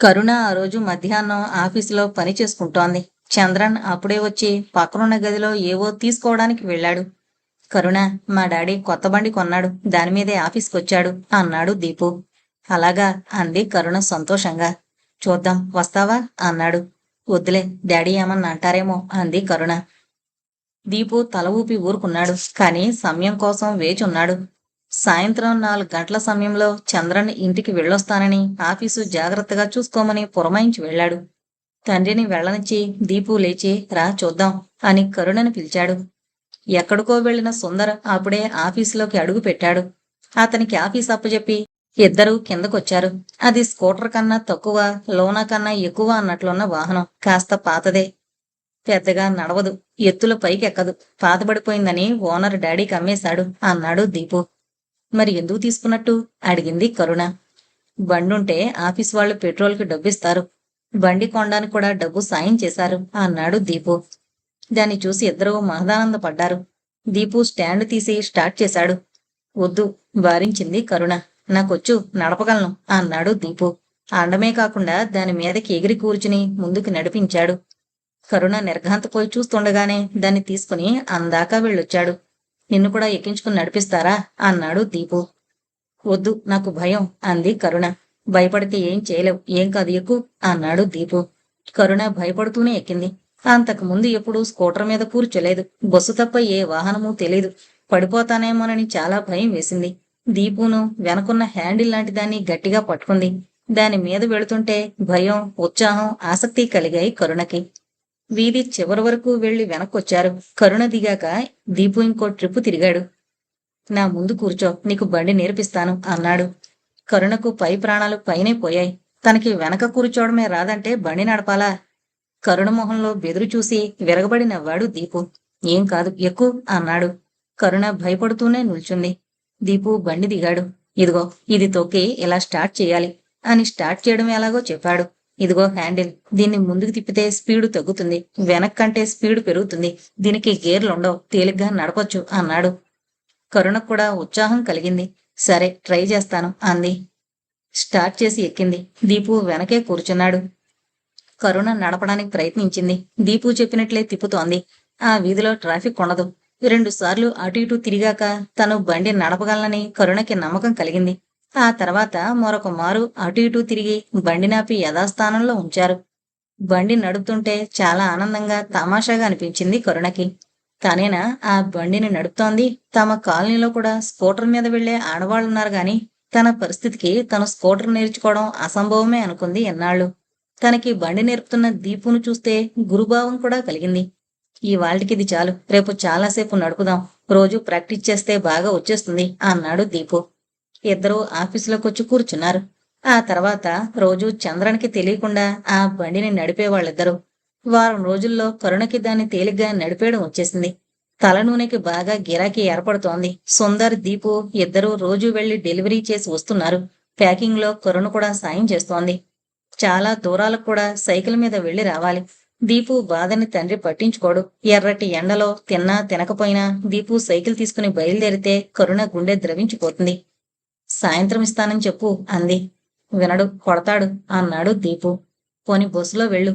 కరుణ ఆ రోజు మధ్యాహ్నం ఆఫీసులో పని చేసుకుంటోంది. చంద్రన్ అప్పుడే వచ్చి పక్కనున్న గదిలో ఏవో తీసుకోవడానికి వెళ్ళాడు. కరుణ, మా డాడీ కొత్త బండి కొన్నాడు, దానిమీదే ఆఫీస్కొచ్చాడు అన్నాడు దీపు. అలాగా, అంది కరుణ సంతోషంగా. చూద్దాం, వస్తావా అన్నాడు. వద్దులే, డాడీ ఏమన్నా అంటారేమో అంది కరుణ. దీపు తల ఊపి ఊరుకున్నాడు, కానీ సమయం కోసం వేచున్నాడు. సాయంత్రం 4 గంటల సమయంలో చంద్రన్ ఇంటికి వెళ్ళొస్తానని, ఆఫీసు జాగ్రత్తగా చూసుకోమని పురమాయించి వెళ్ళాడు. తండ్రిని వెళ్ళనిచ్చి దీపు లేచి రా చూద్దాం అని కరుణని పిలిచాడు. ఎక్కడికో వెళ్లిన సుందర్ అప్పుడే ఆఫీసులోకి అడుగు పెట్టాడు. అతనికి ఆఫీస్ అప్పచెప్పి ఇద్దరూ కిందకొచ్చారు. అది స్కూటర్ కన్నా తక్కువ, లోనా కన్నా ఎక్కువ అన్నట్లున్న వాహనం. కాస్త పాతదే, పెద్దగా నడవదు, ఎత్తుల పైకెక్కదు. పాతబడిపోయిందని ఓనర్ డాడీకి అమ్మేశాడు అన్నాడు దీపు. మరి ఎందుకు తీసుకున్నట్టు అడిగింది కరుణ. బండుంటే ఆఫీస్ వాళ్ళు పెట్రోల్కి డబ్బిస్తారు, బండి కొనడానికి కూడా డబ్బు సాయం చేశారు అన్నాడు దీపు. దాన్ని చూసి ఇద్దరూ మహదానందపడ్డారు. దీపు స్టాండ్ తీసి స్టార్ట్ చేశాడు. వద్దు, వారించింది కరుణ. నాకొచ్చు, నడపగలను అన్నాడు దీపు. అండమే కాకుండా దాని మీదకి ఎగిరి కూర్చుని ముందుకు నడిపించాడు. కరుణ నిర్ఘాంతపోయి చూస్తుండగానే దాన్ని తీసుకుని అందాకా వెళ్ళొచ్చాడు. నిన్ను కూడా ఎక్కించుకుని నడిపిస్తారా అన్నాడు దీపు. వద్దు, నాకు భయం అంది కరుణ. భయపడితే ఏం చేయలేవు, ఏం కాదు, ఎక్కు అన్నాడు దీపు. కరుణ భయపడుతూనే ఎక్కింది. అంతకుముందు ఎప్పుడూ స్కూటర్ మీద కూర్చోలేదు. బస్సు తప్ప ఏ వాహనమూ తెలీదు. పడిపోతానేమోనని చాలా భయం వేసింది. దీపును వెనకున్న హ్యాండిల్ లాంటి దాన్ని గట్టిగా పట్టుకుంది. దాని మీద వెళుతుంటే భయం, ఉత్సాహం, ఆసక్తి కలిగాయి కరుణకి. వీధి చివరి వరకు వెళ్లి వెనక్కొచ్చారు. కరుణ దిగాక దీపు ఇంకో ట్రిప్పు తిరిగాడు. నా ముందు కూర్చో, నీకు బండి నేర్పిస్తాను అన్నాడు. కరుణకు పై ప్రాణాలు పైనే పోయాయి. తనకి వెనక కూర్చోవడమే రాదంటే బండి నడపాలా? కరుణ మొహంలో బెదురు చూసి విరగబడి నవ్వాడు దీపు. ఏం కాదు, ఎక్కు అన్నాడు. కరుణ భయపడుతూనే నిల్చుంది. దీపు బండి దిగాడు. ఇదిగో, ఇది తొక్కి ఇలా స్టార్ట్ చేయాలి అని స్టార్ట్ చేయడం ఎలాగో చెప్పాడు. ఇదిగో హ్యాండిల్, దీన్ని ముందుకు తిప్పితే స్పీడు తగ్గుతుంది, వెనక్కంటే స్పీడు పెరుగుతుంది. దీనికి గేర్లుండవు, తేలిగ్గా నడపొచ్చు అన్నాడు. కరుణకు కూడా ఉత్సాహం కలిగింది. సరే, ట్రై చేస్తాను అంది. స్టార్ట్ చేసి ఎక్కింది. దీపు వెనకే కూర్చున్నాడు. కరుణ నడపడానికి ప్రయత్నించింది. దీపు చెప్పినట్లే తిప్పుతోంది. ఆ వీధిలో ట్రాఫిక్ ఉండదు. 2 సార్లు అటు ఇటు తిరిగాక తను బండి నడపగలనని కరుణకి నమ్మకం కలిగింది. ఆ తర్వాత మరొక మారు అటు ఇటు తిరిగి బండి నాపి యథాస్థానంలో ఉంచారు. బండి నడుపుతుంటే చాలా ఆనందంగా, తమాషాగా అనిపించింది కరుణకి. తనేనా ఆ బండిని నడుపుతోంది? తమ కాలనీలో కూడా స్కూటర్ మీద వెళ్లే ఆడవాళ్లున్నారు గాని తన పరిస్థితికి తను స్కూటర్ నేర్చుకోవడం అసంభవమే అనుకుంది ఎన్నాళ్ళు. తనకి బండి నేర్పుతున్న దీపును చూస్తే గురుభావం కూడా కలిగింది. ఇవాళ్టికిది చాలు, రేపు చాలాసేపు నడుపుదాం, రోజు ప్రాక్టీస్ చేస్తే బాగా వచ్చేస్తుంది అన్నాడు దీపు. ఇద్దరూ ఆఫీసులోకొచ్చి కూర్చున్నారు. ఆ తర్వాత రోజు చంద్రన్కి తెలియకుండా ఆ బండిని నడిపేవాళ్ళిద్దరూ. వారం రోజుల్లో కరుణకి దాన్ని తేలిగ్గా నడిపేయడం వచ్చేసింది. తల నూనెకి బాగా గిరాకీ ఏర్పడుతోంది. సుందర్, దీపు ఇద్దరూ రోజు వెళ్లి డెలివరీ చేసి వస్తున్నారు. ప్యాకింగ్ లో కరుణ కూడా సాయం చేస్తోంది. చాలా దూరాలకు కూడా సైకిల్ మీద వెళ్లి రావాలి. దీపు బాధని తండ్రి పట్టించుకోడు. ఎర్రటి ఎండలో తిన్నా తినకపోయినా దీపు సైకిల్ తీసుకుని బయలుదేరితే కరుణ గుండె ద్రవించిపోతుంది. సాయంత్రం ఇస్తానని చెప్పు అంది. వినడు, కొడతాడు అన్నాడు దీపు. పోని బస్సులో వెళ్ళు.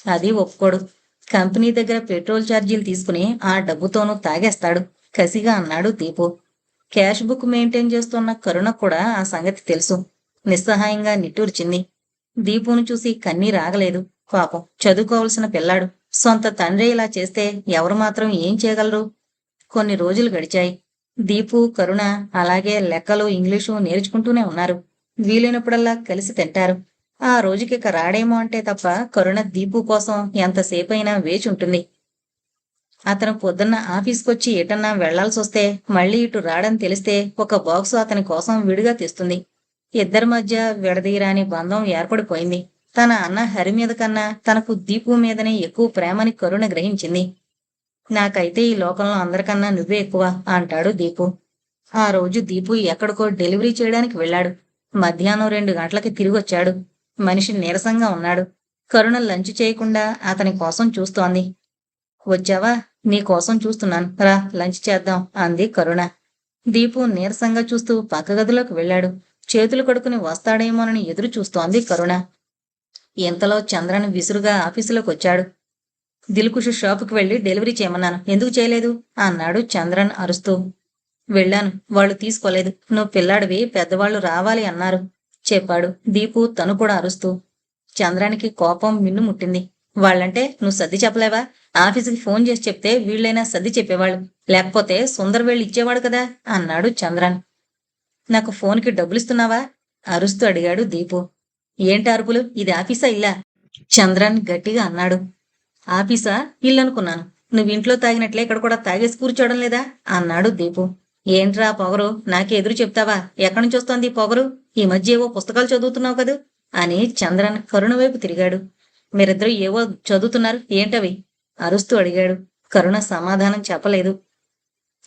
అది ఒప్పుకోడు. కంపెనీ దగ్గర పెట్రోల్ ఛార్జీలు తీసుకుని ఆ డబ్బుతోనూ తాగేస్తాడు కసిగా అన్నాడు దీపు. క్యాష్ బుక్ మెయింటైన్ చేస్తున్న కరుణ కూడా ఆ సంగతి తెలుసు. నిస్సహాయంగా నిట్టూర్చింది. దీపును చూసి కన్నీరాగలేదు. పాపం, చదువుకోవలసిన పిల్లాడు. సొంత తండ్రి ఇలా చేస్తే ఎవరు మాత్రం ఏం చేయగలరు? కొన్ని రోజులు గడిచాయి. దీపు, కరుణ అలాగే లెక్కలు, ఇంగ్లీషు నేర్చుకుంటూనే ఉన్నారు. వీలైనప్పుడల్లా కలిసి తింటారు. ఆ రోజుకిక రాడేమో అంటే తప్ప కరుణ దీపు కోసం ఎంతసేపైనా వేచి ఉంటుంది. అతను పొద్దున్న ఆఫీస్కొచ్చి ఎటన్నా వెళ్లాల్సొస్తే మళ్లీ ఇటు రాడని తెలిస్తే ఒక బాక్సు అతని కోసం విడిగా తెస్తుంది. ఇద్దరి మధ్య విడదీయరాని బంధం ఏర్పడిపోయింది. తన అన్న హరి మీద కన్నా తనకు దీపు మీదనే ఎక్కువ ప్రేమని కరుణ గ్రహించింది. నాకైతే ఈ లోకంలో అందరికన్నా నువ్వే ఎక్కువ అంటాడు దీపు. ఆ రోజు దీపు ఎక్కడికో డెలివరీ చేయడానికి వెళ్ళాడు. మధ్యాహ్నం 2 గంటలకి తిరిగొచ్చాడు. మనిషి నీరసంగా ఉన్నాడు. కరుణ లంచ్ చేయకుండా అతని కోసం చూస్తోంది. వచ్చావా? నీ కోసం చూస్తున్నాను, రా లంచ్ చేద్దాం అంది కరుణ. దీపు నీరసంగా చూస్తూ పక్క గదిలోకి వెళ్ళాడు. చేతులు కడుకుని వస్తాడేమోనని ఎదురు చూస్తోంది కరుణ. ఇంతలో చంద్రన్ విసురుగా ఆఫీసులోకి వచ్చాడు. దిల్కుష్ షాపుకి వెళ్ళి డెలివరీ చేయమన్నాను, ఎందుకు చేయలేదు అన్నాడు చంద్రన్ అరుస్తూ. వెళ్ళాను, వాళ్ళు తీసుకోలేదు. నువ్వు పిల్లాడివి, పెద్దవాళ్ళు రావాలి అన్నారు చెప్పాడు దీపు తను కూడా అరుస్తూ. చంద్రానికి కోపం మిన్నుముట్టింది. వాళ్ళంటే నువ్వు సర్ది చెప్పలేవా? ఆఫీసుకి ఫోన్ చేసి చెప్తే వీళ్ళైనా సర్ది చెప్పేవాళ్ళు, లేకపోతే సుందర్ వెళ్ళి ఇచ్చేవాడు కదా అన్నాడు చంద్రన్. నాకు ఫోన్కి డబ్బులిస్తున్నావా అరుస్తూ అడిగాడు దీపు. ఏంటి అరుపులు? ఇది ఆఫీసా ఇల్లా? చంద్రన్ గట్టిగా అన్నాడు. ఆఫీసా ఇల్లనుకున్నాను. నువ్వు ఇంట్లో తాగినట్లే ఇక్కడ కూడా తాగేసి కూర్చోవడం లేదా అన్నాడు దీపు. ఏంట్రా పొగరు? నాకే ఎదురు చెప్తావా? ఎక్కడి నుంచి వస్తోంది ఈ పొగరు? ఈ మధ్య ఏవో పుస్తకాలు చదువుతున్నావు కదూ అని చంద్రన్ కరుణ వైపు తిరిగాడు. మీరిద్దరూ ఏవో చదువుతున్నారు, ఏంటవి అరుస్తూ అడిగాడు. కరుణ సమాధానం చెప్పలేదు.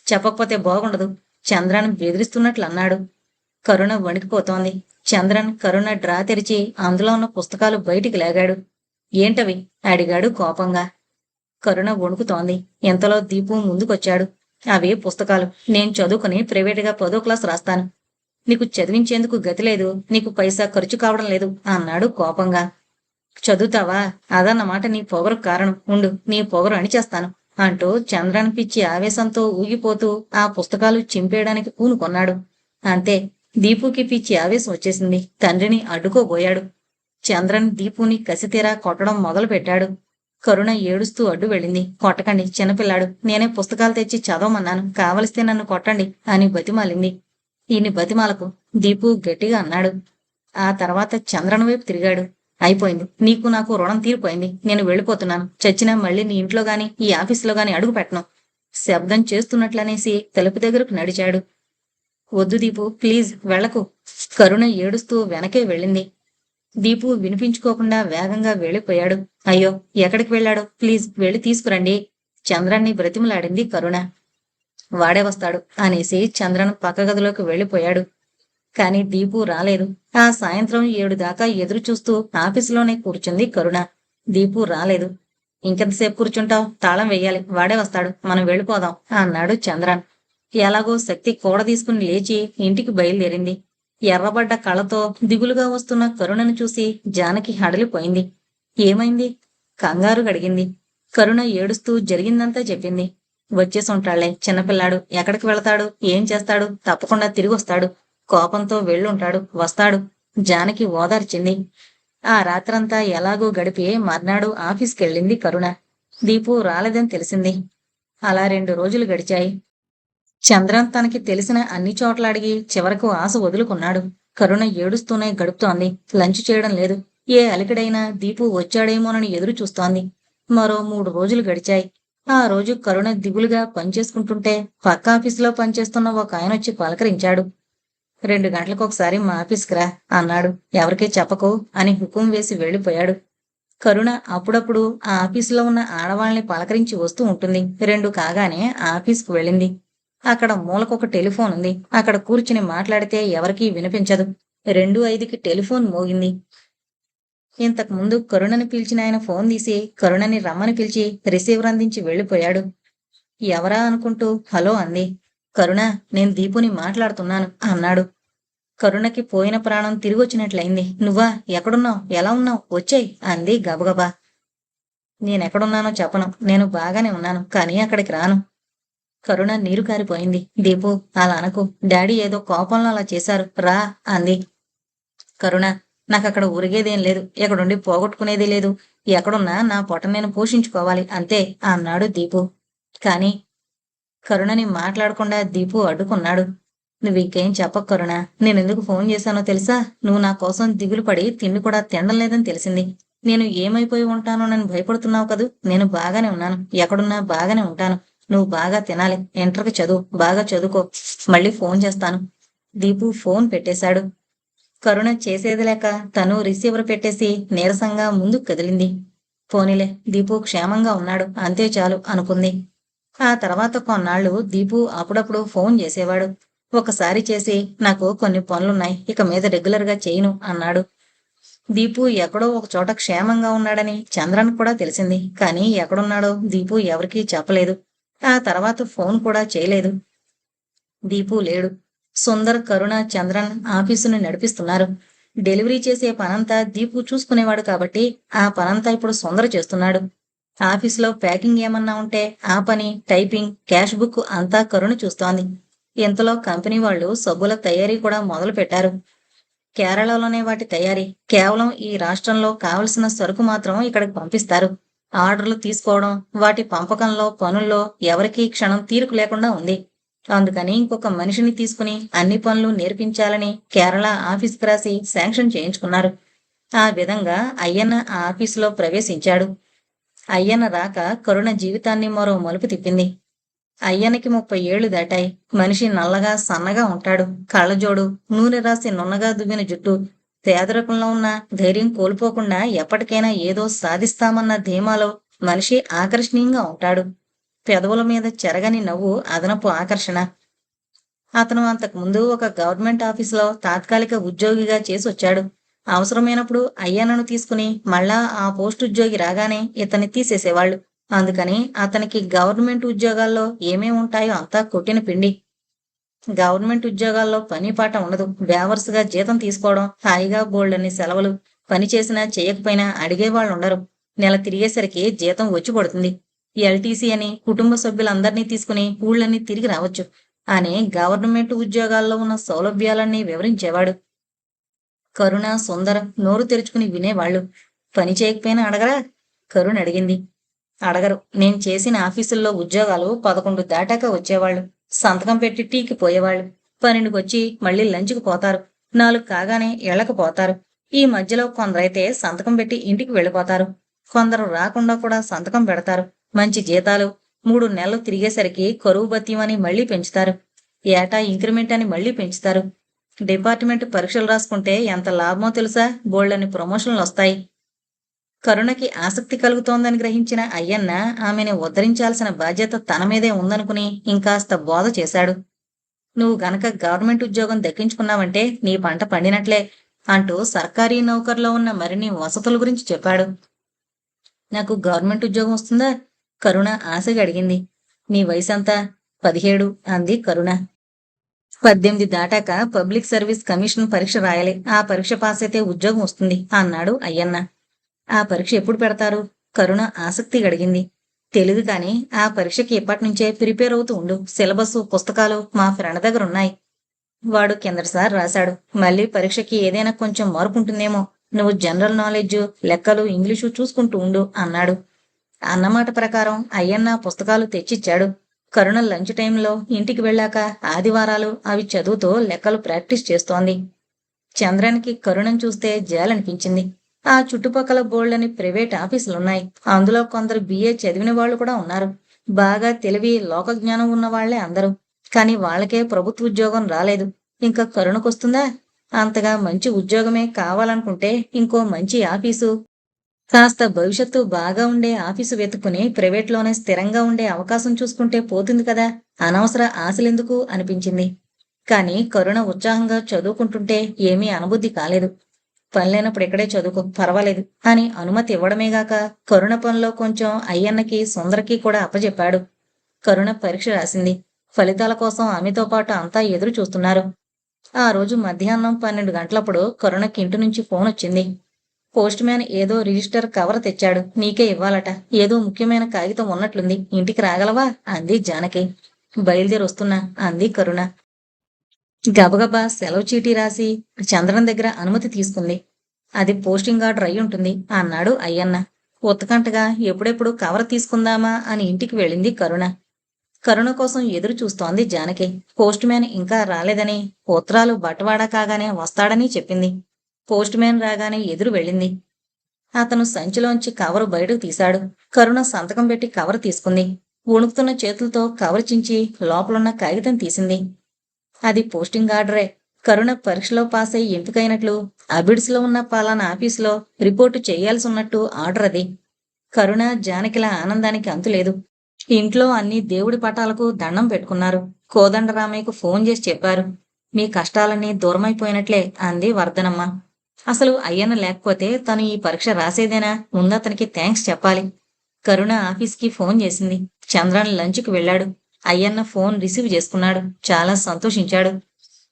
చెప్పకపోతే బాగుండదు చంద్రన్ బెదిరిస్తున్నట్లు అన్నాడు. కరుణ వణికిపోతోంది. చంద్రన్ కరుణ డ్రా తెరిచి అందులో ఉన్న పుస్తకాలు బయటికి లాగాడు. ఏంటవి అడిగాడు కోపంగా. కరుణ వణుకుతోంది. ఇంతలో దీపు ముందుకొచ్చాడు. అవే పుస్తకాలు. నేను చదువుకుని ప్రైవేటుగా 10వ క్లాస్ రాస్తాను. నీకు చదివించేందుకు గతి లేదు, నీకు పైసా ఖర్చు కావడం లేదు అన్నాడు కోపంగా. చదువుతావా? అదన్నమాట నీ పొగరు కారణం. ఉండు, నీ పొగరు అణిచేస్తాను అంటూ చంద్రన్ పిచ్చి ఆవేశంతో ఊగిపోతూ ఆ పుస్తకాలు చింపేయడానికి పూనుకొన్నాడు. అంతే, దీపుకి పిచ్చి ఆవేశం వచ్చేసింది. తండ్రిని అడ్డుకోబోయాడు. చంద్రన్ దీపుని కసితీరా కొట్టడం మొదలుపెట్టాడు. కరుణ ఏడుస్తూ అడ్డు వెళ్ళింది. కొట్టకండి, చిన్నపిల్లాడు. నేనే పుస్తకాలు తెచ్చి చదవమన్నాను, కావలిస్తే నన్ను కొట్టండి అని బతిమాలింది. ఈయన్ని బతిమాలకు దీపు గట్టిగా అన్నాడు. ఆ తర్వాత చంద్రన్ వైపు తిరిగాడు. అయిపోయింది, నీకు నాకు రుణం తీరిపోయింది. నేను వెళ్ళిపోతున్నాను. చచ్చినా మళ్ళీ నీ ఇంట్లో గాని ఈ ఆఫీసులో గాని అడుగు పెట్టను. శబ్దం చేస్తున్నట్లనేసి తలుపు దగ్గరకు నడిచాడు. వద్దు దీపు, ప్లీజ్ వెళ్ళకు. కరుణ ఏడుస్తూ వెనకే వెళ్ళింది. దీపు వినిపించుకోకుండా వేగంగా వెళ్ళిపోయాడు. అయ్యో, ఎక్కడికి వెళ్ళాడో? ప్లీజ్ వెళ్ళి తీసుకురండి చంద్రాన్ని బ్రతిమలాడింది కరుణ. వాడే వస్తాడు అనేసి చంద్రన్ పక్క గదిలోకి వెళ్ళిపోయాడు. కాని దీపు రాలేదు. ఆ సాయంత్రం 7 దాకా ఎదురు చూస్తూ ఆఫీసులోనే కూర్చుంది కరుణ. దీపు రాలేదు. ఇంకెంతసేపు కూర్చుంటావు? తాళం వెయ్యాలి, వాడే వస్తాడు, మనం వెళ్ళిపోదాం అన్నాడు చంద్రన్. ఎలాగో శక్తి కూడ తీసుకుని లేచి ఇంటికి బయలుదేరింది. ఎర్రబడ్డ కళ్ళతో దిగులుగా వస్తున్న కరుణను చూసి జానకి హడలిపోయింది. ఏమైంది? కంగారు గడిగింది. కరుణ ఏడుస్తూ జరిగిందంతా చెప్పింది. వచ్చేసుంటాళ్లే, చిన్నపిల్లాడు, ఎక్కడికి వెళతాడు, ఏం చేస్తాడు, తప్పకుండా తిరిగొస్తాడు. కోపంతో వెళ్ళుంటాడు, వస్తాడు జానకి ఓదార్చింది. ఆ రాత్రంతా ఎలాగూ గడిపి మర్నాడు ఆఫీస్కెళ్ళింది కరుణ. దీపు రాలేదని తెలిసింది. అలా 2 రోజులు గడిచాయి. చంద్రన్ తనకి తెలిసిన అన్ని చోట్ల అడిగి చివరకు ఆశ వదులుకున్నాడు. కరుణ ఏడుస్తూనే గడుపుతోంది. లంచ్ చేయడం లేదు. ఏ అలికిడైనా దీపు వచ్చాడేమోనని ఎదురు చూస్తోంది. మరో 3 రోజులు గడిచాయి. ఆ రోజు కరుణ దిగులుగా పనిచేసుకుంటుంటే పక్క ఆఫీసులో పనిచేస్తున్న ఒక ఆయనొచ్చి పలకరించాడు. 2 గంటలకొకసారి మా ఆఫీస్కి రా అన్నాడు. ఎవరికీ చెప్పకు అని హుకుం వేసి వెళ్ళిపోయాడు. కరుణ అప్పుడప్పుడు ఆ ఆఫీసులో ఉన్న ఆడవాళ్ళని పలకరించి వస్తూ ఉంటుంది. 2 కాగానే ఆ ఆఫీస్కు వెళ్ళింది. అక్కడ మూలకొక టెలిఫోన్ ఉంది. అక్కడ కూర్చుని మాట్లాడితే ఎవరికీ వినిపించదు. 2:05కి టెలిఫోన్ మోగింది. ఇంతకు ముందు కరుణని పిలిచిన ఆయన ఫోన్ తీసి కరుణని రమ్మని పిలిచి రిసీవర్ అందించి వెళ్ళిపోయాడు. ఎవరా అనుకుంటూ హలో అంది. కరుణ, నేను దీపుని మాట్లాడుతున్నాను అన్నాడు. కరుణకి పోయిన ప్రాణం తిరిగొచ్చినట్లయింది. నువ్వా? ఎక్కడున్నావు? ఎలా ఉన్నావు? వచ్చేయ్ అంది గబగబా. నేనెక్కడున్నానో చెప్పను. నేను బాగానే ఉన్నాను, కానీ అక్కడికి రాను. కరుణ నీరు కారిపోయింది. దీపు, అలా అనకు. డాడీ ఏదో కోపంలో అలా చేశారు, రా అంది. కరుణ, నాకక్కడ ఉరిగేదేం లేదు, ఎక్కడుండి పోగొట్టుకునేది లేదు. ఎక్కడున్నా నా పొట్ట నేను పోషించుకోవాలి అంతే అన్నాడు దీపు. కాని కరుణని మాట్లాడకుండా దీపు అడ్డుకున్నాడు. నువ్వింకేం చెప్పకు కరుణ. నేనెందుకు ఫోన్ చేశానో తెలుసా? నువ్వు నా కోసం దిగులు పడి తిండి కూడా తినడం లేదని తెలిసింది. నేను ఏమైపోయి ఉంటానోనని భయపడుతున్నావు కదూ. నేను బాగానే ఉన్నాను, ఎక్కడున్నా బాగానే ఉంటాను. నువ్వు బాగా తినాలి, ఇంటర్కి చదువు, బాగా చదువుకో. మళ్ళీ ఫోన్ చేస్తాను. దీపు ఫోన్ పెట్టేశాడు. కరుణ చేసేది లేక తను రిసీవర్ పెట్టేసి నీరసంగా ముందుకు కదిలింది. పోనీలే, దీపు క్షేమంగా ఉన్నాడు, అంతే చాలు అనుకుంది. ఆ తర్వాత కొన్నాళ్లు దీపు అప్పుడప్పుడు ఫోన్ చేసేవాడు. ఒకసారి చేసి నాకు కొన్ని పనులున్నాయి, ఇక మీద రెగ్యులర్గా చేయను అన్నాడు. దీపు ఎక్కడో ఒక చోట క్షేమంగా ఉన్నాడని చంద్రన్ కూడా తెలిసింది. కానీ ఎక్కడున్నాడో దీపు ఎవరికీ చెప్పలేదు. ఆ తర్వాత ఫోన్ కూడా చేయలేదు. దీపు లేడు. సుందర్, కరుణ, చంద్రన్ ఆఫీసును నడిపిస్తున్నారు. డెలివరీ చేసే పనంతా దీపు చూసుకునేవాడు కాబట్టి ఆ పనంతా ఇప్పుడు సుందర చేస్తున్నాడు. ఆఫీసులో ప్యాకింగ్ ఏమన్నా ఉంటే ఆ పని, టైపింగ్, క్యాష్ బుక్ అంతా కరుణ చూస్తోంది. ఇంతలో కంపెనీ వాళ్ళు సబ్బుల తయారీ కూడా మొదలు పెట్టారు. కేరళలోనే వాటి తయారీ. కేవలం ఈ రాష్ట్రంలో కావలసిన సరుకు మాత్రం ఇక్కడికి పంపిస్తారు. ఆర్డర్లు తీసుకోవడం, వాటి పంపకంలో, పనుల్లో ఎవరికీ క్షణం తీరిక లేకుండా ఉంది. అందుకని ఇంకొక మనిషిని తీసుకుని అన్ని పనులు నేర్పించాలని కేరళ ఆఫీస్కి రాసి శాంక్షన్ చేయించుకున్నారు. ఆ విధంగా అయ్యన్న ఆ ఆఫీసులో ప్రవేశించాడు. అయ్యన్న రాక కరుణ జీవితాన్ని మరో మలుపు తిప్పింది. అయ్యన్నకి 30 ఏళ్లు దాటాయి. మనిషి నల్లగా సన్నగా ఉంటాడు. కళ్ళజోడు, నూనె రాసి నున్నగా దువ్విన జుట్టు. పేదరికంలో ఉన్న ధైర్యం కోల్పోకుండా ఎప్పటికైనా ఏదో సాధిస్తామన్న ధీమాలో మనిషి ఆకర్షణీయంగా ఉంటాడు. పెదవుల మీద చెరగని నవ్వు అదనపు ఆకర్షణ. అతను అంతకుముందు ఒక గవర్నమెంట్ ఆఫీసులో తాత్కాలిక ఉద్యోగిగా చేసొచ్చాడు. అవసరమైనప్పుడు అయ్యన్నను తీసుకుని మళ్ళా ఆ పోస్ట్ ఉద్యోగి రాగానే ఇతన్ని తీసేసేవాళ్లు. అందుకని అతనికి గవర్నమెంట్ ఉద్యోగాల్లో ఏమేం ఉంటాయో అంతా కొట్టిన పిండి. గవర్నమెంట్ ఉద్యోగాల్లో పని పాట ఉండదు. బేవర్స్గా జీతం తీసుకోవడం, హాయిగా బోల్డన్ని సెలవులు. పని చేసినా చేయకపోయినా అడిగేవాళ్ళు ఉండరు. నెల తిరిగేసరికి జీతం వచ్చి పడుతుంది. ఎల్టీసీ అని కుటుంబ సభ్యులందరినీ తీసుకుని ఊళ్ళన్నీ తిరిగి రావచ్చు అని గవర్నమెంట్ ఉద్యోగాల్లో ఉన్న సౌలభ్యాలన్నీ వివరించేవాడు. కరుణ, సుందర నోరు తెరుచుకుని వినేవాళ్లు. పని చేయకపోయినా అడగరా? కరుణ అడిగింది. అడగరు. నేను చేసిన ఆఫీసుల్లో ఉద్యోగాలు 11 దాటాక వచ్చేవాళ్లు. సంతకం పెట్టి టీకి పోయేవాళ్లు. 12కొచ్చి మళ్ళీ లంచ్కి పోతారు. 4 కాగానే ఇళ్లకు పోతారు. ఈ మధ్యలో కొందరైతే సంతకం పెట్టి ఇంటికి వెళ్ళిపోతారు. కొందరు రాకుండా కూడా సంతకం పెడతారు. మంచి జీతాలు. 3 నెలలు తిరిగేసరికి కరువు భత్యం అని మళ్లీ పెంచుతారు. ఏటా ఇంక్రిమెంట్ అని మళ్లీ పెంచుతారు. డిపార్ట్మెంట్ పరీక్షలు రాసుకుంటే ఎంత లాభమో తెలుసా? బోల్డన్ని ప్రమోషన్లు వస్తాయి. కరుణకి ఆసక్తి కలుగుతోందని గ్రహించిన అయ్యన్న ఆమెని ఉద్ధరించాల్సిన బాధ్యత తన మీదే ఉందనుకుని ఇంకాస్త బోధ చేశాడు. నువ్వు గనక గవర్నమెంట్ ఉద్యోగం దక్కించుకున్నావంటే నీ పంట పండినట్లే అంటూ సర్కారీ నౌకర్లో ఉన్న మరిన్ని వసతుల గురించి చెప్పాడు. నాకు గవర్నమెంట్ ఉద్యోగం వస్తుందా? కరుణ ఆశగా అడిగింది. నీ వయసంతా? 17 అంది కరుణ. 18 దాటాక పబ్లిక్ సర్వీస్ కమిషన్ పరీక్ష రాయాలి. ఆ పరీక్ష పాస్ అయితే ఉద్యోగం వస్తుంది అన్నాడు అయ్యన్న. ఆ పరీక్ష ఎప్పుడు పెడతారు? కరుణ ఆసక్తిగా అడిగింది. తెలీదు కాని ఆ పరీక్షకి ఇప్పటినుంచే ప్రిపేర్ అవుతూ ఉండు. సిలబస్, పుస్తకాలు మా ఫ్రెండ్ దగ్గర ఉన్నాయి. వాడు కిందటిసారి రాశాడు. మళ్ళీ పరీక్షకి ఏదైనా కొంచెం మార్పు ఉంటుందేమో. నువ్వు జనరల్ నాలెడ్జ్, లెక్కలు, ఇంగ్లీషు చూసుకుంటూ ఉండు అన్నాడు. అన్నమాట ప్రకారం అయ్యన్న పుస్తకాలు తెచ్చిచ్చాడు. కరుణ లంచ్ టైంలో ఇంటికి వెళ్ళాక ఆదివారాలు అవి చదువుతూ లెక్కలు ప్రాక్టీస్ చేస్తోంది. చంద్రానికి కరుణను చూస్తే జాలనిపించింది. ఆ చుట్టుపక్కల బోల్డని ప్రైవేట్ ఆఫీసులున్నాయి. అందులో కొందరు BA చదివిన వాళ్ళు కూడా ఉన్నారు. బాగా తెలివి, లోకజ్ఞానం ఉన్న వాళ్లే అందరూ. కాని వాళ్ళకే ప్రభుత్వ ఉద్యోగం రాలేదు. ఇంకా కరుణకొస్తుందా? అంతగా మంచి ఉద్యోగమే కావాలనుకుంటే ఇంకో మంచి ఆఫీసు, కాస్త భవిష్యత్తు బాగా ఉండే ఆఫీసు వెతుక్కుని ప్రైవేట్లోనే స్థిరంగా ఉండే అవకాశం చూసుకుంటే పోతుంది కదా. అనవసర ఆశలెందుకు అనిపించింది. కాని కరుణ ఉత్సాహంగా చదువుకుంటుంటే ఏమీ అనుబుద్ధి కాలేదు. పనిలేనప్పుడు ఇక్కడే చదువుకో, పర్వాలేదు అని అనుమతి ఇవ్వడమేగాక కరుణ పనిలో కొంచెం అయ్యన్నకి, సుందరకి కూడా అప్పచెప్పాడు. కరుణ పరీక్ష రాసింది. ఫలితాల కోసం ఆమెతో పాటు అంతా ఎదురు చూస్తున్నారు. ఆ రోజు మధ్యాహ్నం 12 గంటలప్పుడు కరుణకి ఇంటి నుంచి ఫోన్ వచ్చింది. పోస్ట్ మ్యాన్ ఏదో రిజిస్టర్ కవర్ తెచ్చాడు. నీకే ఇవ్వాలట. ఏదో ముఖ్యమైన కాగితం ఉన్నట్లుంది. ఇంటికి రాగలవా అంది జానకి. బయలుదేరి వస్తున్నా అంది కరుణ. గబగబా సెలవు చీటీ రాసి చంద్రన్ దగ్గర అనుమతి తీసుకుంది. అది పోస్టింగ్ ఆర్డర్ అయి ఉంటుంది అన్నాడు అయ్యన్న. ఉత్తకంటగా ఎప్పుడెప్పుడు కవర్ తీసుకుందామా అని ఇంటికి వెళ్ళింది కరుణ. కరుణ కోసం ఎదురు చూస్తోంది జానకి. పోస్ట్ మ్యాన్ ఇంకా రాలేదని, ఉత్తరాలు బట్వాడా కాగానే వస్తాడని చెప్పింది. పోస్ట్ మ్యాన్ రాగానే ఎదురు వెళ్ళింది. అతను సంచిలోంచి కవరు బయటకు తీశాడు. కరుణ సంతకం పెట్టి కవర్ తీసుకుంది. వణుకుతున్న చేతులతో కవర్ చించి లోపలున్న కాగితం తీసింది. అది పోస్టింగ్ ఆర్డరే. కరుణ పరీక్షలో పాస్ అయి ఎంపికైనట్లు, అబిడ్స్ లో ఉన్న పలానా ఆఫీసులో రిపోర్టు చేయాల్సి ఉన్నట్టు ఆర్డర్ అది. కరుణ, జానకిల ఆనందానికి అంతులేదు. ఇంట్లో అన్ని దేవుడి పటాలకు దండం పెట్టుకున్నారు. కోదండరామయ్యకు ఫోన్ చేసి చెప్పారు. మీ కష్టాలన్నీ దూరమైపోయినట్లే అంది వర్ధనమ్మ. అసలు అయ్యన్న లేకపోతే తను ఈ పరీక్ష రాసేదేనా? ముందతనికి థ్యాంక్స్ చెప్పాలి. కరుణ ఆఫీస్కి ఫోన్ చేసింది. చంద్రన్ లంచ్కి వెళ్ళాడు. అయ్యన్న ఫోన్ రిసీవ్ చేసుకున్నాడు. చాలా సంతోషించాడు.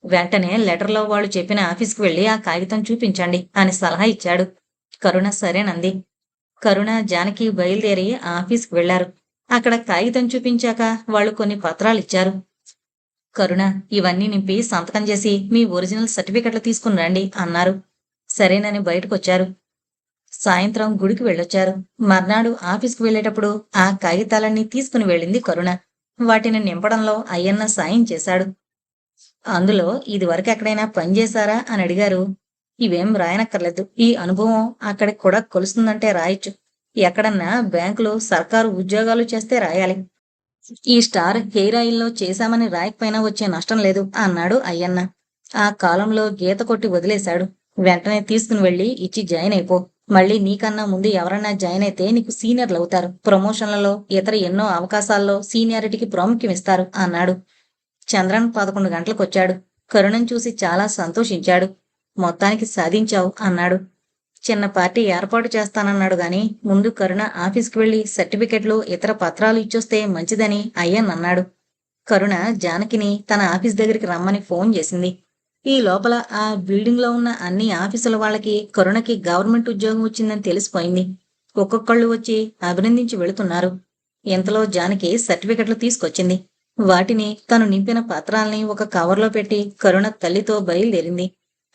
వెంటనే లెటర్లో వాళ్ళు చెప్పిన ఆఫీస్కి వెళ్ళి ఆ కాగితం చూపించండి అని సలహా ఇచ్చాడు. కరుణ సరేనంది. కరుణ, జానకి బయలుదేరి ఆ ఆఫీస్కి వెళ్లారు. అక్కడ కాగితం చూపించాక వాళ్ళు కొన్ని పత్రాలిచ్చారు. కరుణ, ఇవన్నీ నింపి సంతకం చేసి మీ ఒరిజినల్ సర్టిఫికెట్లు తీసుకుని రండి అన్నారు. సరేనని బయటకొచ్చారు. సాయంత్రం గుడికి వెళ్ళొచ్చారు. మర్నాడు ఆఫీస్కి వెళ్ళేటప్పుడు ఆ కాగితాలన్నీ తీసుకుని వెళ్ళింది కరుణ. వాటిని నింపడంలో అయ్యన్న సాయం చేశాడు. అందులో ఇదివరకు ఎక్కడైనా పనిచేశారా అని అడిగారు. ఇవేం రాయనక్కర్లేదు. ఈ అనుభవం అక్కడికి కూడా కొలుస్తుందంటే రాయొచ్చు. ఎక్కడన్నా బ్యాంకులో సర్కారు ఉద్యోగాలు చేస్తే రాయాలి. ఈ స్టార్ హెయిర్ ఆయిల్లో చేశామని రాయకపోయినా వచ్చే నష్టం లేదు అన్నాడు అయ్యన్న. ఆ కాలంలో గీత కొట్టి వదిలేశాడు. వెంటనే తీసుకుని వెళ్ళి ఇచ్చి జాయిన్ అయిపో. మళ్ళీ నీకన్నా ముందు ఎవరన్నా జాయిన్ అయితే నీకు సీనియర్లు అవుతారు. ప్రమోషన్లలో ఇతర ఎన్నో అవకాశాల్లో సీనియారిటీకి ప్రాముఖ్యం ఇస్తారు అన్నాడు. చంద్రన్ 11 గంటలకొచ్చాడు. కరుణను చూసి చాలా సంతోషించాడు. మొత్తానికి సాధించావు అన్నాడు. చిన్న పార్టీ ఏర్పాటు చేస్తానన్నాడు గాని ముందు కరుణ ఆఫీస్కి వెళ్లి సర్టిఫికెట్లు ఇతర పత్రాలు ఇచ్చొస్తే మంచిదని అయ్యన్నన్నాడు. కరుణ జానకిని తన ఆఫీస్ దగ్గరికి రమ్మని ఫోన్ చేసింది. ఈ లోపల ఆ బిల్డింగ్ లో ఉన్న అన్ని ఆఫీసుల వాళ్ళకి కరుణకి గవర్నమెంట్ ఉద్యోగం వచ్చిందని తెలిసిపోయింది. ఒక్కొక్కళ్ళు వచ్చి అభినందించి వెళుతున్నారు. ఇంతలో జానకి సర్టిఫికెట్లు తీసుకొచ్చింది. వాటిని తను నింపిన పత్రాల్ని ఒక కవర్లో పెట్టి కరుణ తల్లితో బయలుదేరింది.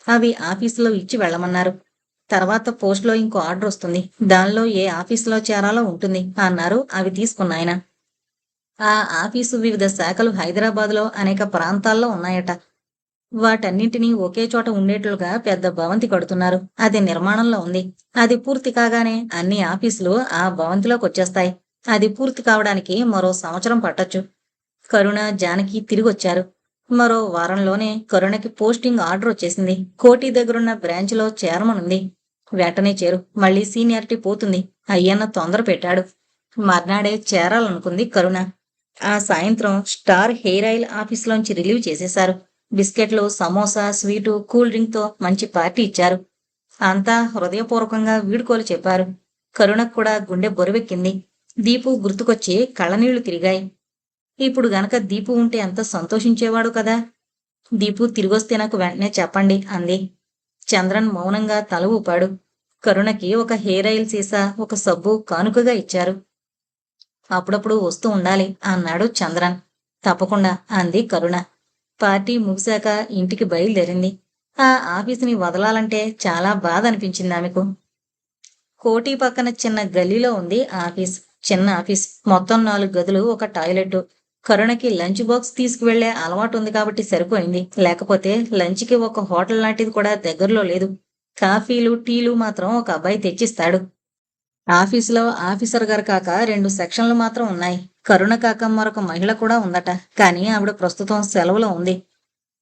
అవి ఆఫీసులో ఇచ్చి వెళ్ళమన్నారు. తర్వాత పోస్ట్లో ఇంకో ఆర్డర్ వస్తుంది. దానిలో ఏ ఆఫీసులో చేరాలో ఉంటుంది అన్నారు. అవి తీసుకున్నాయన. ఆ ఆఫీసు వివిధ శాఖలు హైదరాబాద్లో అనేక ప్రాంతాల్లో ఉన్నాయట. వాటన్నింటినీ ఒకే చోట ఉండేట్లుగా పెద్ద భవంతి కడుతున్నారు. అది నిర్మాణంలో ఉంది. అది పూర్తి కాగానే అన్ని ఆఫీసులు ఆ భవంతిలోకి వచ్చేస్తాయి. అది పూర్తి కావడానికి మరో సంవత్సరం పట్టొచ్చు. కరుణ, జానకి తిరిగొచ్చారు. మరో వారంలోనే కరుణకి పోస్టింగ్ ఆర్డర్ వచ్చేసింది. కోటి దగ్గరున్న బ్రాంచ్లో చేరమనుంది. వెంటనే చేరు, మళ్ళీ సీనియారిటీ పోతుంది అయ్యన్న తొందర పెట్టాడు. మర్నాడే చేరాలనుకుంది కరుణ. ఆ సాయంత్రం స్టార్ హెయిర్ ఆయిల్ ఆఫీస్లోంచి రిలీవ్ చేసేశారు. బిస్కెట్లు, సమోసా, స్వీటు, కూల్ డ్రింక్తో మంచి పార్టీ ఇచ్చారు. అంతా హృదయపూర్వకంగా వీడుకోలు చెప్పారు. కరుణకు కూడా గుండె బొరువెక్కింది. దీపు గుర్తుకొచ్చి కళ్ళనీళ్లు తిరిగాయి. ఇప్పుడు గనక దీపు ఉంటే ఎంత సంతోషించేవాడు కదా. దీపు తిరిగొస్తే నాకు వెంటనే చెప్పండి అంది. చంద్రన్ మౌనంగా తల ఊపాడు. కరుణకి ఒక హెయిర్ ఆయిల్ సీసా, ఒక సబ్బు కానుకగా ఇచ్చారు. అప్పుడప్పుడు వస్తూ ఉండాలి అన్నాడు చంద్రన్. తప్పకుండా అంది కరుణ. పార్టీ ముగిశాక ఇంటికి బయలుదేరింది. ఆ ఆఫీసుని వదలాలంటే చాలా బాధ అనిపించింది ఆమెకు. కోటి పక్కన చిన్న గల్లీలో ఉంది ఆఫీస్. చిన్న ఆఫీస్, మొత్తం 4 గదులు, ఒక టాయిలెట్. కరుణకి లంచ్ బాక్స్ తీసుకువెళ్లే అలవాటు ఉంది కాబట్టి సరిపోయింది. లేకపోతే లంచ్కి ఒక హోటల్ లాంటిది కూడా దగ్గరలో లేదు. కాఫీలు, టీలు మాత్రం ఒక అబ్బాయి తెచ్చిస్తాడు. ఆఫీసులో ఆఫీసర్ గారు కాక 2 సెక్షన్లు మాత్రం ఉన్నాయి. కరుణ కాక మరొక మహిళ కూడా ఉందట. కానీ ఆవిడ ప్రస్తుతం సెలవులో ఉంది.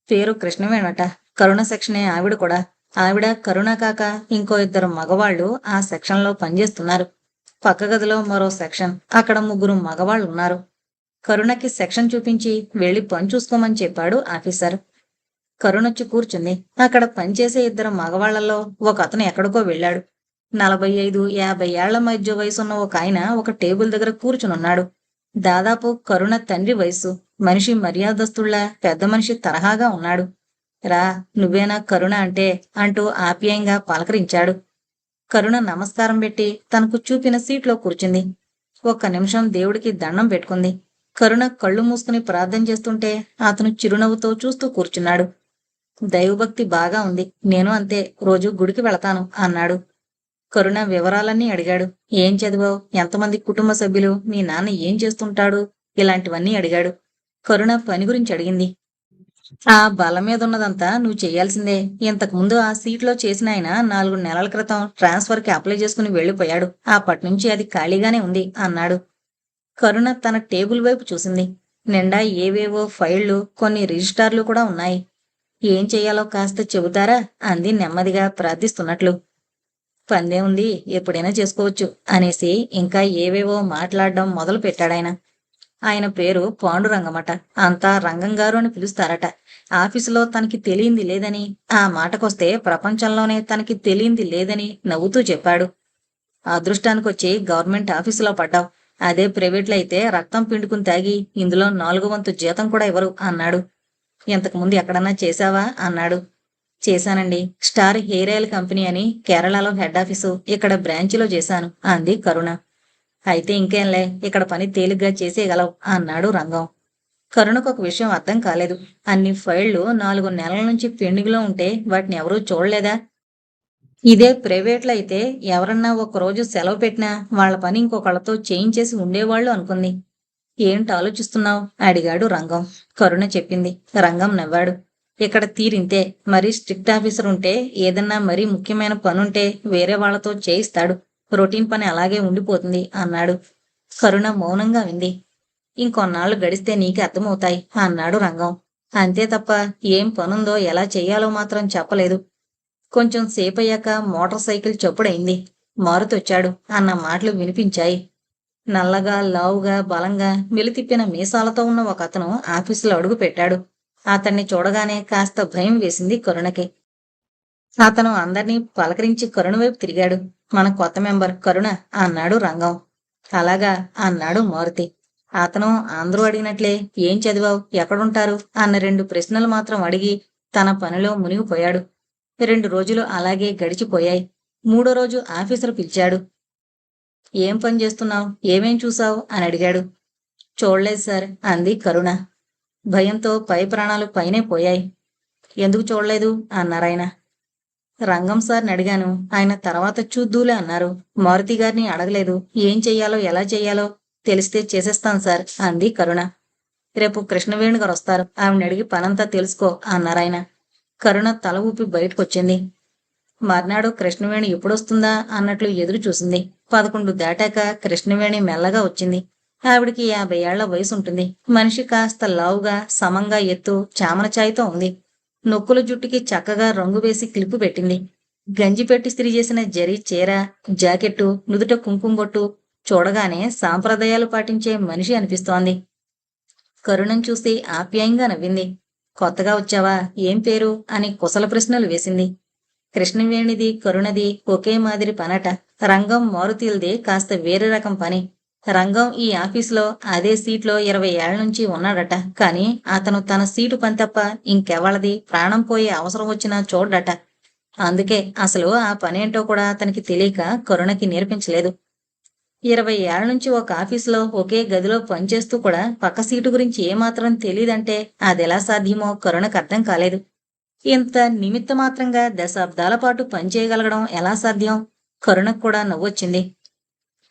పేరు కృష్ణవేణట. కరుణ సెక్షనే ఆవిడ కూడా. ఆవిడ, కరుణ కాక ఇంకో 2 మగవాళ్లు ఆ సెక్షన్లో పనిచేస్తున్నారు. పక్క గదిలో మరో సెక్షన్. అక్కడ 3 మగవాళ్లున్నారు. కరుణకి సెక్షన్ చూపించి వెళ్లి పని చూసుకోమని చెప్పాడు ఆఫీసర్. కరుణొచ్చి కూర్చుంది. అక్కడ పనిచేసే 2 మగవాళ్లలో ఒక అతను ఎక్కడికో వెళ్ళాడు. 45-50 ఏళ్ల మధ్య వయసున్న ఒక ఆయన ఒక టేబుల్ దగ్గర కూర్చునున్నాడు. దాదాపు కరుణ తండ్రి వయసు. మనిషి మర్యాదస్తుళ్లా పెద్ద మనిషి తరహాగా ఉన్నాడు. రా, నువ్వేనా కరుణ అంటే అంటూ ఆప్యాయంగా పలకరించాడు. కరుణ నమస్కారం పెట్టి తనకు చూపిన సీట్లో కూర్చుంది. ఒక్క నిమిషం దేవుడికి దండం పెట్టుకుంది. కరుణ కళ్ళు మూసుకుని ప్రార్థన చేస్తుంటే అతను చిరునవ్వుతో చూస్తూ కూర్చున్నాడు. దైవభక్తి బాగా ఉంది. నేను అంతే, రోజు గుడికి వెళతాను అన్నాడు. కరుణ వివరాలన్నీ అడిగాడు. ఏం చదివావు, ఎంతమంది కుటుంబ సభ్యులు, మీ నాన్న ఏం చేస్తుంటాడు, ఇలాంటివన్నీ అడిగాడు. కరుణ పని గురించి అడిగింది. ఆ బల్ల మీద ఉన్నదంతా నువ్వు చెయ్యాల్సిందే. ఇంతకుముందు ఆ సీట్లో చేసిన ఆయన 4 నెలల క్రితం ట్రాన్స్ఫర్కి అప్లై చేసుకుని వెళ్ళిపోయాడు. అప్పటినుంచి అది ఖాళీగానే ఉంది అన్నాడు. కరుణ తన టేబుల్ వైపు చూసింది. నిండా ఏవేవో ఫైళ్లు, కొన్ని రిజిస్టార్లు కూడా ఉన్నాయి. ఏం చెయ్యాలో కాస్త చెబుతారా అంది నెమ్మదిగా ప్రార్థిస్తున్నట్లు. పందే ఉంది, ఎప్పుడైనా చేసుకోవచ్చు అనేసి ఇంకా ఏవేవో మాట్లాడడం మొదలు పెట్టాడాయన. ఆయన పేరు పాండురంగమట. అంతా రంగంగారు అని పిలుస్తారట. ఆఫీసులో తనకి తెలియంది లేదని, ఆ మాటకొస్తే ప్రపంచంలోనే తనకి తెలియంది లేదని నవ్వుతూ చెప్పాడు. అదృష్టానికొచ్చి గవర్నమెంట్ ఆఫీసులో పడ్డావు. అదే ప్రైవేట్లో అయితే రక్తం పిండుకుని తాగి ఇందులో 4వ వంతు జీతం కూడా ఇవ్వరు అన్నాడు. ఇంతకుముందు ఎక్కడన్నా చేశావా అన్నాడు. చేశానండి. స్టార్ హెయిర్ ఆయిల్ కంపెనీ అని కేరళలో హెడ్ ఆఫీసు, ఇక్కడ బ్రాంచిలో చేశాను అంది కరుణ. అయితే ఇంకేంలే, ఇక్కడ పని తేలిగ్గా చేసేయగలవు అన్నాడు రంగం. కరుణకు ఒక విషయం అర్థం కాలేదు. అన్ని ఫైళ్లు 4 నెలల నుంచి పెండింగ్లో ఉంటే వాటిని ఎవరూ చూడలేదా? ఇదే ప్రైవేట్లో అయితే ఎవరన్నా ఒకరోజు సెలవు పెట్టినా వాళ్ళ పని ఇంకొకళ్ళతో చేయించేసి ఉండేవాళ్ళు అనుకుంది. ఏంటి ఆలోచిస్తున్నావు అడిగాడు రంగం. కరుణ చెప్పింది. రంగం నవ్వాడు. ఇక్కడ తీరింతే. మరీ స్ట్రిక్ట్ ఆఫీసర్ ఉంటే ఏదన్నా మరీ ముఖ్యమైన పనుంటే వేరే వాళ్లతో చేయిస్తాడు. రొటీన్ పని అలాగే ఉండిపోతుంది అన్నాడు. కరుణ మౌనంగా వింది. ఇంకొన్నాళ్లు గడిస్తే నీకే అర్థమవుతాయి అన్నాడు రంగం. అంతే తప్ప ఏం పనుందో ఎలా చెయ్యాలో మాత్రం చెప్పలేదు. కొంచెం సేపయ్యాక మోటార్ సైకిల్ చప్పుడైంది. మారుతొచ్చాడు అన్న మాటలు వినిపించాయి. నల్లగా, లావుగా, బలంగా, మెలితిప్పిన మీసాలతో ఉన్న ఒక అతను ఆఫీసులో అడుగు పెట్టాడు. అతన్ని చూడగానే కాస్త భయం వేసింది కరుణకి. అతను అందర్నీ పలకరించి కరుణ వైపు తిరిగాడు. మన కొత్త మెంబర్ కరుణ అన్నాడు రంగం. అలాగా అన్నాడు మారుతి. అతను అందరూ అడిగినట్లే ఏం చదివావు, ఎక్కడుంటారు అన్న 2 ప్రశ్నలు మాత్రం అడిగి తన పనిలో మునిగిపోయాడు. 2 రోజులు అలాగే గడిచిపోయాయి. 3వ రోజు ఆఫీసరు పిలిచాడు. ఏం పని చేస్తున్నావు, ఏమేం చూసావు అని అడిగాడు. చూడలేదు సార్ అంది కరుణ. భయంతో పై ప్రాణాలు పైనే పోయాయి. ఎందుకు చూడలేదు అన్నారాయన. రంగం సార్ని అడిగాను, ఆయన తర్వాత చూద్దూలే అన్నారు. మారుతి గారిని అడగలేదు. ఏం చెయ్యాలో ఎలా చెయ్యాలో తెలిస్తే చేసేస్తాను సార్ అంది కరుణ. రేపు కృష్ణవేణి గారు వస్తారు, ఆవిడని అడిగి పనంతా తెలుసుకో అన్నారాయన. కరుణ తల ఊపి బయటకొచ్చింది. మర్నాడు కృష్ణవేణి ఎప్పుడొస్తుందా అన్నట్లు ఎదురు చూసింది. 11 దాటాక కృష్ణవేణి మెల్లగా వచ్చింది. ఆవిడికి 50 ఏళ్ల వయసు ఉంటుంది. మనిషి కాస్త లావుగా, సమంగా, ఎత్తు, చామనచాయితో ఉంది. నొక్కుల జుట్టుకి చక్కగా రంగు వేసి క్లిప్పు పెట్టింది. గంజి పెట్టి ఇస్త్రీ చేసిన జరీ చీర, జాకెట్టు, నుదుట కుంకుమ బొట్టు చూడగానే సాంప్రదాయాలు పాటించే మనిషి అనిపిస్తోంది. కరుణం చూసి ఆప్యాయంగా నవ్వింది. కొత్తగా వచ్చావా, ఏం పేరు అని కుశల ప్రశ్నలు వేసింది. కృష్ణవేణిది, కరుణది ఒకే మాదిరి పనట. రంగం, మారుతీలది కాస్త వేరే రకం పని. రంగం ఈ ఆఫీసులో అదే సీట్లో 20 ఏళ్ల నుంచి ఉన్నాడట. కానీ అతను తన సీటు పని తప్ప ఇంకెవళ్ళది ప్రాణం పోయే అవసరం వచ్చినా చూడట. అందుకే అసలు ఆ పనేంటో కూడా అతనికి తెలియక కరుణకి నేర్పించలేదు. 20 ఏళ్ల నుంచి ఒక ఆఫీసులో ఒకే గదిలో పనిచేస్తూ కూడా పక్క సీటు గురించి ఏమాత్రం తెలీదంటే అదెలా సాధ్యమో కరుణకు అర్థం కాలేదు. ఇంత నిమిత్త మాత్రంగా దశాబ్దాల పాటు పనిచేయగలగడం ఎలా సాధ్యం? కరుణకు కూడా నవ్వొచ్చింది.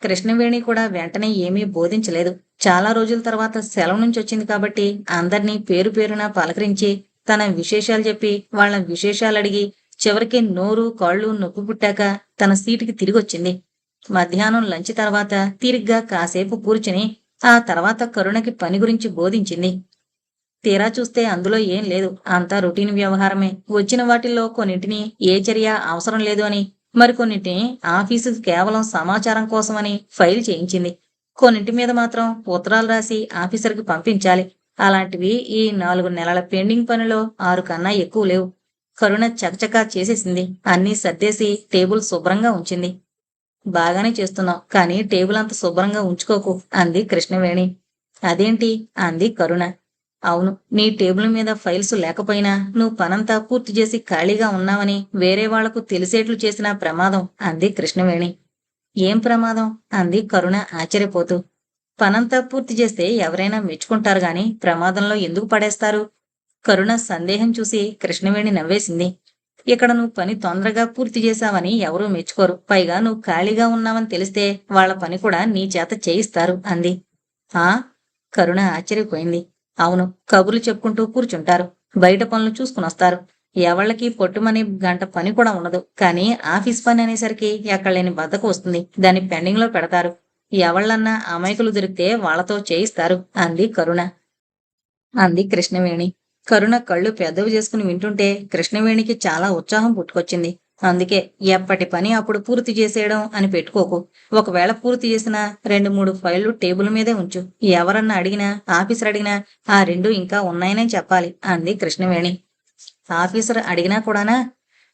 కృష్ణవేణి కూడా వెంటనే ఏమీ బోధించలేదు. చాలా రోజుల తర్వాత సెలవు నుంచి వచ్చింది కాబట్టి అందర్నీ పేరు పేరున పలకరించి తన విశేషాలు చెప్పి వాళ్ళ విశేషాలడిగి చివరికి నోరు కాళ్ళు నొప్పి పుట్టాక తన సీటుకి తిరిగొచ్చింది. మధ్యాహ్నం లంచ్ తర్వాత తీరిగ్గా కాసేపు కూర్చుని ఆ తర్వాత కరుణకి పని గురించి బోధించింది. తీరా చూస్తే అందులో ఏం లేదు. అంతా రొటీన్ వ్యవహారమే. వచ్చిన వాటిల్లో కొన్నింటిని ఏ చర్య అవసరం లేదు అని, మరికొన్నింటిని ఆఫీసు కేవలం సమాచారం కోసమని ఫైల్ చేయించింది. కొన్నింటి మీద మాత్రం ఉత్తరాలు రాసి ఆఫీసర్కి పంపించాలి. అలాంటివి ఈ 4 నెలల పెండింగ్ పనిలో 6 కన్నా ఎక్కువ లేవు. కరుణ చకచకా చేసేసింది. అన్నీ సర్దేసి టేబుల్ శుభ్రంగా ఉంచింది. బాగానే చేస్తున్నావు, కానీ టేబుల్ అంత శుభ్రంగా ఉంచుకోకు అంది కృష్ణవేణి. అదేంటి అంది కరుణ. అవును, నీ టేబుల్ మీద ఫైల్స్ లేకపోయినా నువ్వు పనంతా పూర్తి చేసి ఖాళీగా ఉన్నావని వేరే వాళ్లకు తెలిసేట్లు చేసిన ప్రమాదం అంది కృష్ణవేణి. ఏం ప్రమాదం అంది కరుణ ఆశ్చర్యపోతూ. పనంతా పూర్తి చేస్తే ఎవరైనా మెచ్చుకుంటారు గాని ప్రమాదంలో ఎందుకు పడేస్తారు? కరుణ సందేహం చూసి కృష్ణవేణి నవ్వేసింది. ఇక్కడ నువ్వు పని తొందరగా పూర్తి చేశావని ఎవరూ మెచ్చుకోరు. పైగా నువ్వు ఖాళీగా ఉన్నావని తెలిస్తే వాళ్ల పని కూడా నీ చేత చేయిస్తారు అంది. ఆ? కరుణ ఆశ్చర్యపోయింది. అవును, కబుర్లు చెప్పుకుంటూ కూర్చుంటారు. బయట పనులు చూసుకునొస్తారు. ఎవళ్ళకి పొట్టుమని గంట పని కూడా ఉండదు. కానీ ఆఫీస్ పని అనేసరికి ఎక్కడలేని బద్ధకు వస్తుంది. దాన్ని పెండింగ్ లో పెడతారు. ఎవళ్ళన్నా అమాయకులు దొరికితే వాళ్లతో చేయిస్తారు అంది కరుణ. అంది కృష్ణవేణి. కరుణ కళ్ళు పెద్దవి చేసుకుని వింటుంటే కృష్ణవేణికి చాలా ఉత్సాహం పుట్టుకొచ్చింది. అందుకే ఎప్పటి పని అప్పుడు పూర్తి చేసేయడం అని పెట్టుకోకు. ఒకవేళ పూర్తి చేసినా 2-3 ఫైళ్లు టేబుల్ మీదే ఉంచు. ఎవరన్నా అడిగినా, ఆఫీసర్ అడిగినా ఆ 2 ఇంకా ఉన్నాయనే చెప్పాలి అంది కృష్ణవేణి. ఆఫీసర్ అడిగినా కూడానా?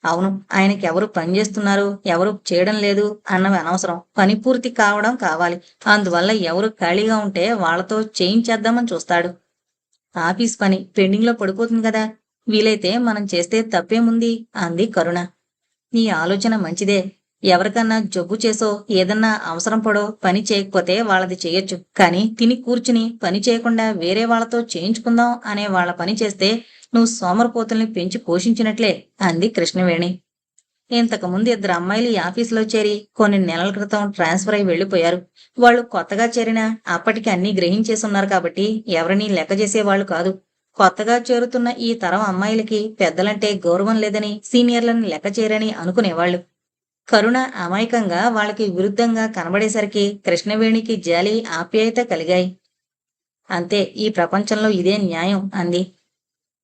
అవును, ఆయనకి ఎవరు పని చేస్తున్నారు, ఎవరు చేయడం లేదు అన్నవి అనవసరం. పని పూర్తి కావడం కావాలి. అందువల్ల ఎవరు ఖాళీగా ఉంటే వాళ్లతో చేయించేద్దామని చూస్తాడు. ఆఫీస్ పని పెండింగ్లో పడిపోతుంది కదా. వీలైతే మనం చేస్తే తప్పేముంది అంది కరుణ. నీ ఆలోచన మంచిదే. ఎవరికన్నా జబ్బు చేసో ఏదన్నా అవసరం పడో పని చేయకపోతే వాళ్ళది చెయ్యొచ్చు. కానీ తిని కూర్చుని పని చేయకుండా వేరే వాళ్ళతో చేయించుకుందాం అనే వాళ్ళ పని చేస్తే నువ్వు సోమరపోతుల్ని పెంచి పోషించినట్లే అంది కృష్ణవేణి. ఇంతకుముందు ఇద్దరు అమ్మాయిలు ఈ ఆఫీసులో చేరి కొన్ని నెలల క్రితం ట్రాన్స్ఫర్ అయి వెళ్లిపోయారు. వాళ్ళు కొత్తగా చేరినా అప్పటికి అన్నీ గ్రహించేసున్నారు కాబట్టి ఎవరినీ లెక్క చేసేవాళ్లు కాదు. కొత్తగా చేరుతున్న ఈ తరం అమ్మాయిలకి పెద్దలంటే గౌరవం లేదని సీనియర్లను లెక్క చేయరని అనుకునేవాళ్లు. కరుణ అమాయకంగా వాళ్ళకి విరుద్ధంగా కనబడేసరికి కృష్ణవేణికి జాలి ఆప్యాయత కలిగాయి. అంతే, ఈ ప్రపంచంలో ఇదే న్యాయం అంది.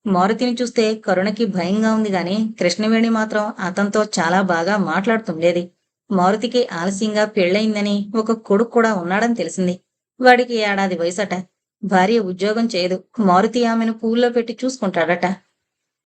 మారుతిని చూస్తే కరుణకి భయంగా ఉంది గాని కృష్ణవేణి మాత్రం అతనితో చాలా బాగా మాట్లాడుతుండేది. మారుతికి ఆలస్యంగా పెళ్ళయిందని ఒక కొడుకు కూడా ఉన్నాడని తెలిసింది. వాడికి ఏడాది వయసట. భార్య ఉద్యోగం చేయదు. మారుతి ఆమెను పూల్లో పెట్టి చూసుకుంటాడట.